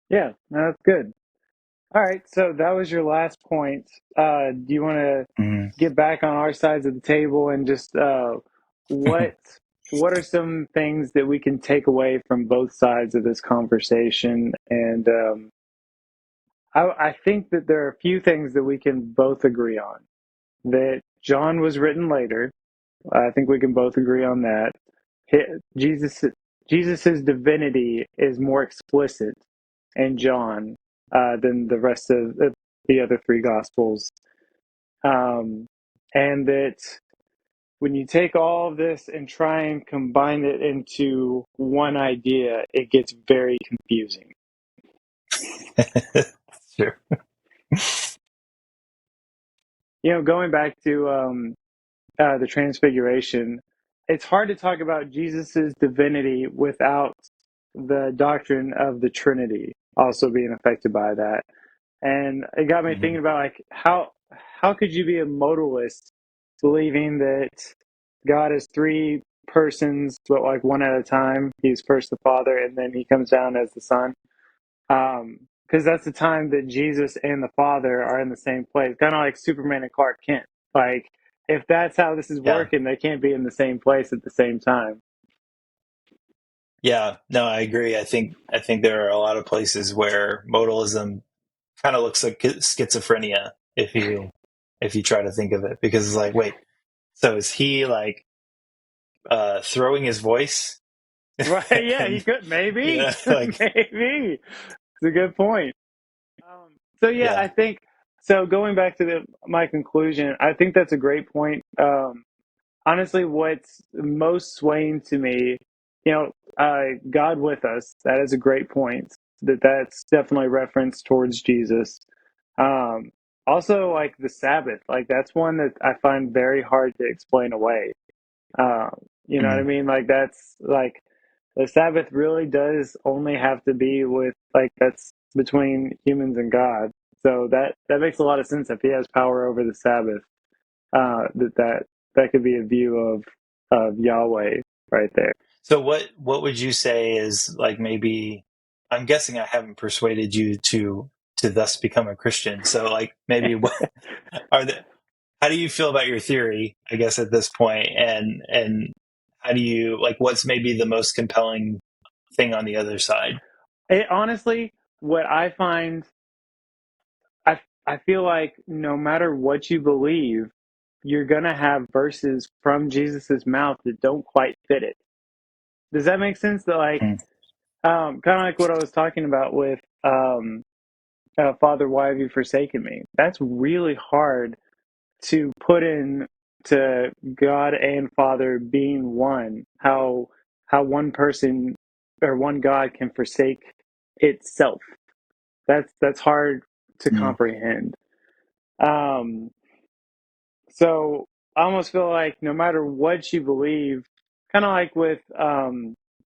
Yeah, no, that's good. All right, so that was your last point. Do you want to Mm. get back on our sides of the table and just what what are some things that we can take away from both sides of this conversation? And I think that there are a few things that we can both agree on. That John was written later. I think we can both agree on that. Jesus Jesus's divinity is more explicit in John than the rest of the other three gospels, and that when you take all of this and try and combine it into one idea, it gets very confusing. Sure. Going back to the Transfiguration, it's hard to talk about Jesus's divinity without the doctrine of the Trinity also being affected by that. And it got me Mhm. thinking about like how could you be a modalist believing that God is three persons but like one at a time? He's first the Father and then he comes down as the Son. Because that's the time that Jesus and the Father are in the same place, kind of like Superman and Clark Kent. Like if that's how this is Yeah. working, they can't be in the same place at the same time. Yeah. No, I agree. I think there are a lot of places where modalism kind of looks like schizophrenia if you try to think of it, because it's like, wait, so is he like throwing his voice? Right? Yeah, he And could maybe, like, maybe. It's a good point. So yeah, yeah. I think so. Going back to my conclusion, I think that's a great point. Honestly, what's most swaying to me, God with us. That is a great point. That's definitely reference towards Jesus. Um, Also, like the Sabbath, like that's one that I find very hard to explain away. Uh, you know what I Mhm. mean? Like that's like the Sabbath really does only have to be with like that's between humans and God. So that makes a lot of sense if he has power over the Sabbath. That could be a view of Yahweh right there. So what would you say is like, maybe, I'm guessing I haven't persuaded you to thus become a Christian. So like, maybe what are the how do you feel about your theory, I guess, at this point? And how do you like, what's maybe the most compelling thing on the other side? Honestly, what I find, I feel like no matter what you believe, you're gonna have verses from Jesus's mouth that don't quite fit it. Does that make sense? That like Mm. kind of like what I was talking about with Father, why have you forsaken me? That's really hard to put in to God and Father being one. How one person or one God can forsake itself. That's hard to Mm. comprehend. Um, so I almost feel like no matter what you believe, kind of like with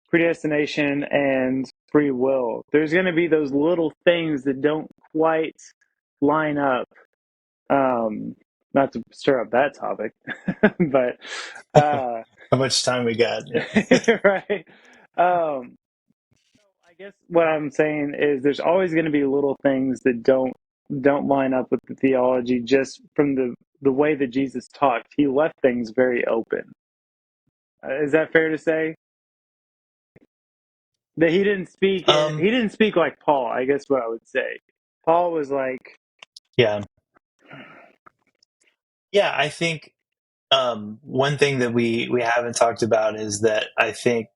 predestination and free will, there's going to be those little things that don't quite line up. Um, Not to stir up that topic, but How much time we got? Yeah. right. Um, I guess what I'm saying is there's always going to be little things that don't line up with the theology just from the way that Jesus talked. He left things very open. Is that fair to say? That he Um, didn't speak like Paul, I guess what I would say. Paul was like yeah. Yeah, I think one thing that we haven't talked about is that I think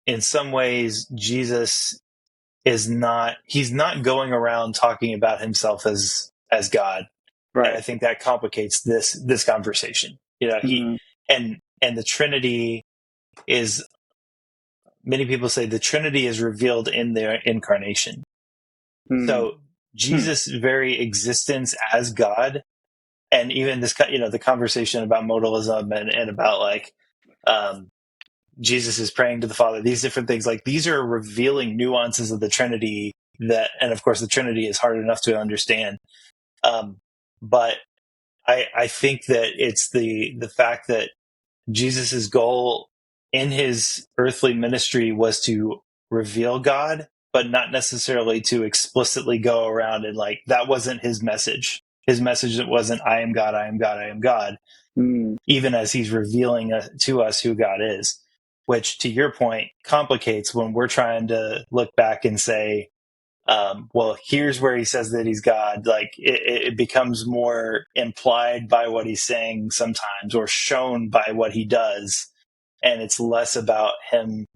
in some ways Jesus is not he's not going around talking about himself as God. And right. I think that complicates this conversation. He Hmm. and the Trinity is, many people say the Trinity is revealed in their incarnation. Hmm. So Hmm. Jesus' very existence as God, and even this, the conversation about modalism and about like, um, Jesus is praying to the Father, these different things, like these are revealing nuances of the Trinity that, and of course the Trinity is hard enough to understand. But I think that it's the fact that Jesus's goal in his earthly ministry was to reveal God, but not necessarily to explicitly go around and like, that wasn't his message. His message wasn't, I am God, I am God, I am God, Hmm. even as he's revealing to us who God is, which to your point complicates when we're trying to look back and say, well, here's where he says that he's God. Like it becomes more implied by what he's saying sometimes, or shown by what he does. And it's less about him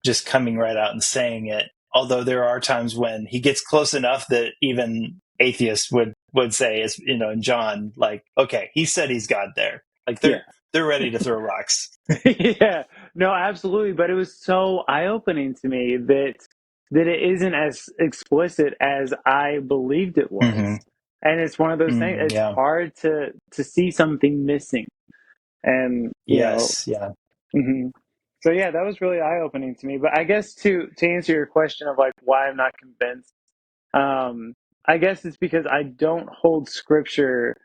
just coming right out and saying it. Although there are times when he gets close enough that even atheists would say, as in John, like, okay, he said he's God there. Like Yeah. they're ready to throw rocks. Yeah, no, absolutely. But it was so eye-opening to me that it isn't as explicit as I believed it was. Hmm. And it's one of those things, it's Yeah. hard to see something missing. And, Yes. Yeah. mhm. So yeah, that was really eye-opening to me. But I guess to answer your question of like why I'm not convinced, um, I guess it's because I don't hold scripture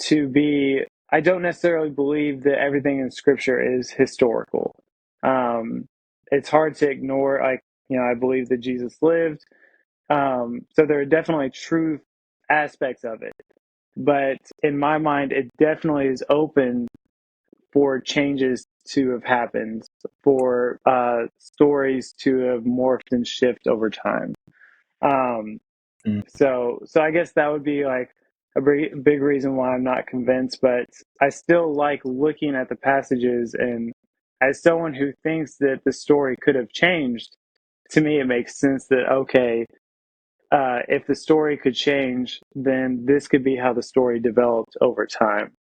to be I don't necessarily believe that everything in scripture is historical. Um, it's hard to ignore, like, I believe that Jesus lived. So there are definitely truth aspects of it. But in my mind, it definitely is open for changes to have happened, for stories to have morphed and shift over time. Um, Mm. so I guess that would be like a big reason why I'm not convinced, but I still like looking at the passages, and as someone who thinks that the story could have changed, to me it makes sense that okay, if the story could change, then this could be how the story developed over time.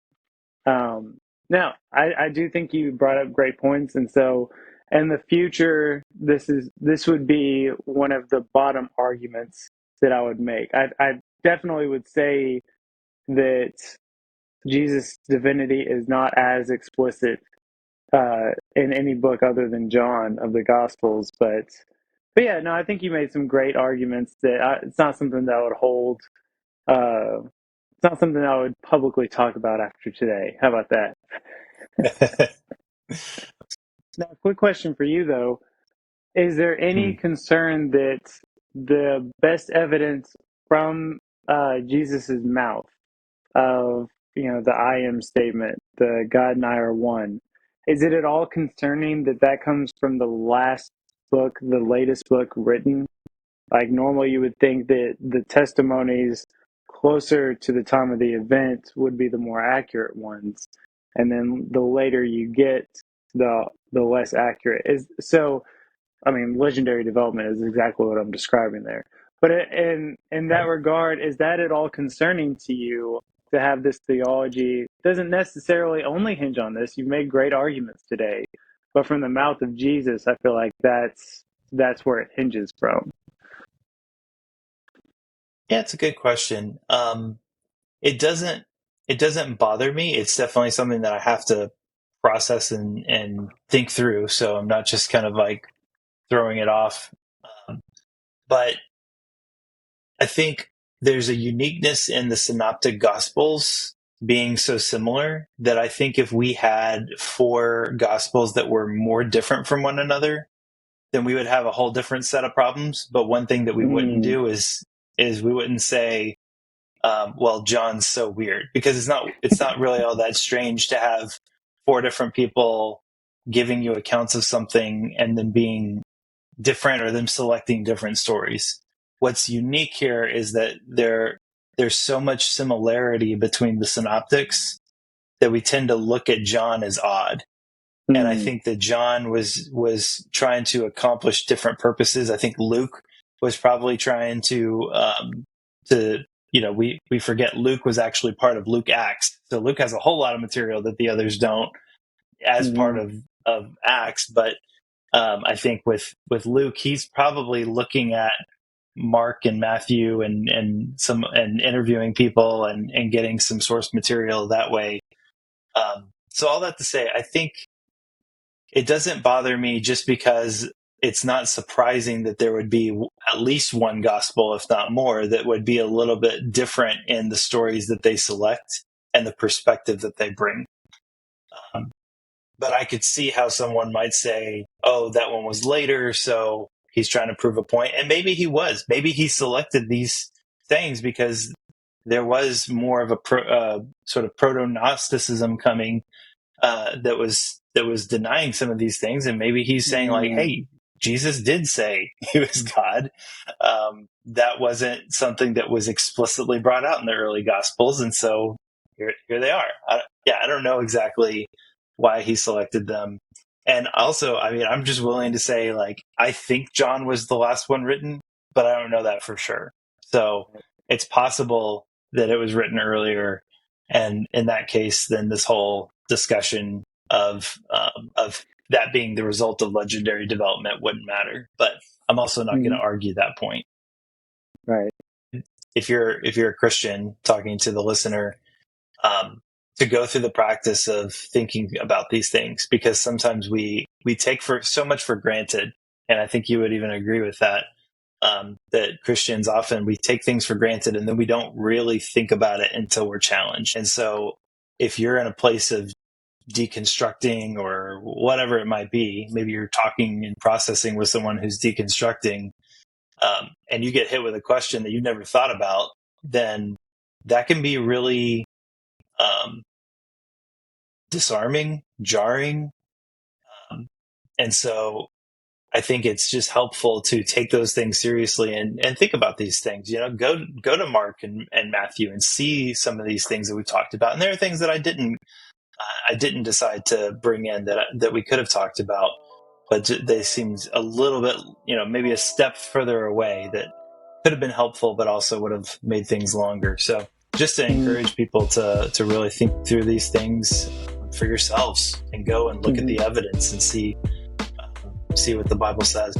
Um, Now, I do think you brought up great points, and so in the future, this would be one of the bottom arguments that I would make. I definitely would say that Jesus' divinity is not as explicit in any book other than John of the Gospels, but yeah, no, I think you made some great arguments that it's not something that I would hold. Uh, it's not something I would publicly talk about after today. How about that? Now, quick question for you though. Is there any Hmm. concern that the best evidence from Jesus's mouth of, the I am statement, the God and I are one, is it at all concerning that that comes from the last book, the latest book written? Like normally you would think that the testimonies closer to the time of the event would be the more accurate ones. And then the later you get, the less accurate. Is so I mean, legendary development is exactly what I'm describing there. But in that Right. regard, is that at all concerning to you to have this theology? Doesn't necessarily only hinge on this. You've made great arguments today, but from the mouth of Jesus, I feel like that's where it hinges from. Yeah, it's a good question. It doesn't it doesn't bother me. It's definitely something that I have to process and think through. So I'm not just kind of like throwing it off. Um, but I think there's a uniqueness in the synoptic gospels being so similar that I think if we had four gospels that were more different from one another, then we would have a whole different set of problems. But one thing that we wouldn't Mm, do is we wouldn't say, well, John's so weird, because it's not really all that strange to have four different people giving you accounts of something and then being different, or them selecting different stories. What's unique here is that there's so much similarity between the synoptics that we tend to look at John as odd. And I mm, think that John was trying to accomplish different purposes. I think Luke was probably trying to we forget Luke was actually part of Luke Acts. So Luke has a whole lot of material that the others don't as part mm, of Acts. But I think with Luke, he's probably looking at Mark and Matthew and interviewing people and getting some source material that way. So all that to say, I think it doesn't bother me just because it's not surprising that there would be at least one gospel, if not more, that would be a little bit different in the stories that they select and the perspective that they bring. Um, but I could see how someone might say, oh, that one was later, so he's trying to prove a point. And maybe he was. Maybe he selected these things because there was more of a sort of proto Gnosticism coming that was denying some of these things, and maybe he's saying like, mm, "Hey, Jesus did say he was God." That wasn't something that was explicitly brought out in the early Gospels, and so here they are. I don't know exactly why he selected them, and also, I mean, I'm just willing to say like I think John was the last one written, but I don't know that for sure. So it's possible that it was written earlier, and in that case, then this whole discussion of that being the result of legendary development wouldn't matter. But I'm also not going to Mhm. argue that point. Right. If you're a Christian talking to the listener, um, to go through the practice of thinking about these things, because sometimes we take for so much for granted, and I think you would even agree with that. That Christians often we take things for granted and then we don't really think about it until we're challenged. And so, if you're in a place of deconstructing or whatever it might be, maybe you're talking and processing with someone who's deconstructing, and you get hit with a question that you've never thought about, then that can be really um, disarming, jarring. Um, and so I think it's just helpful to take those things seriously and think about these things. Go to Mark and Matthew and see some of these things that we talked about. And there are things that I didn't decide to bring in that we could have talked about, but they seemed a little bit, maybe a step further away that could have been helpful, but also would have made things longer. So just to Mhm. encourage people to really think through these things for yourselves and go and look at Mhm. the evidence and see what the Bible says.